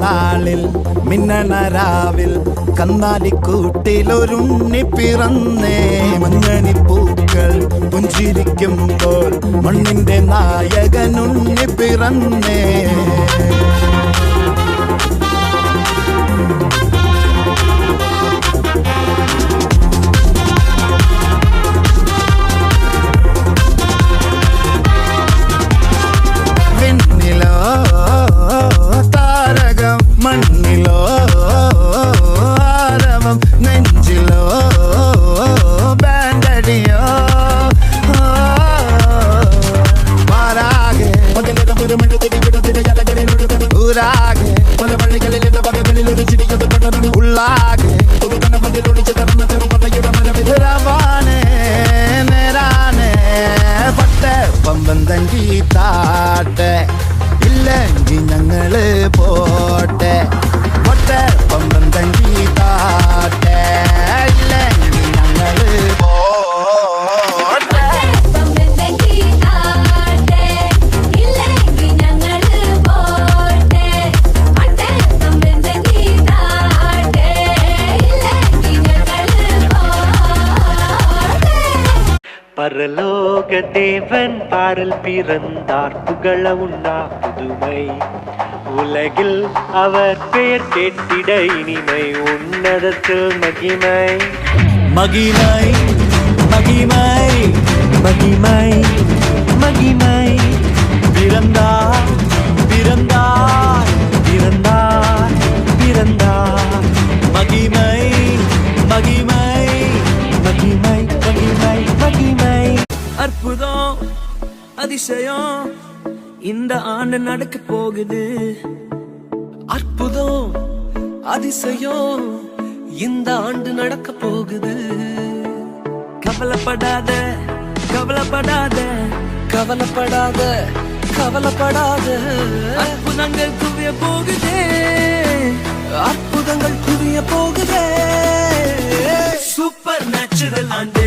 നാളിൽ മിന്നണരാവിൽ കന്നാലിക്കൂട്ടിലൊരുണ്ണി പിറന്നേ. മഞ്ഞണിപ്പൂക്കൾ പുഞ്ചിരിക്കുമ്പോൾ മണ്ണിന്റെ നായകനുണ്ണി പിറന്നേ. താരകം മണ്ണിലോ ആരവം നെഞ്ചിലോ ബാൻഡടിയോ മാറാകെ ഊരാകെ പല വഴികളിലെ വകകളിലൊരു ചിരിക്കത് ഉള്ളാകെ റവാനെ നേരാനെ പട്ട പമ്പന്തങ്കി താട്ടെ ഇല്ലെങ്കിൽ ഞങ്ങള് പോട്ടെ. പൊട്ട പമ്പന്തങ്കി താട്ടെ ഇല്ലെങ്കിൽ ഞങ്ങള് പോട്ടെ. பரலோக தேவன் பாடல் பிறந்தார் புகழ உண்ணா புதுமை உலகில் அவர் பெயர் கேட்டிட இனிமை உன்னதத்தில் மகிமை மகிமை மகிமை மகிமை மகிமை பிறந்தார் பிறந்தார் பிறந்தார் பிறந்தார் மகிமை மகிமை மகிமை மகிமை மகிமை. அற்புதம் அதிசயம் இந்த ஆண்டு நடக்க போகுது. அற்புதம் அதிசயம் இந்த ஆண்டு நடக்க போகுது. கவலைப்படாத கவலைப்படாத கவலைப்படாத கவலைப்படாத. அற்புதங்கள் குவிய போகுதே அற்புதங்கள் குவிய போகுதே. சூப்பர் நேச்சுரல் ஆண்டு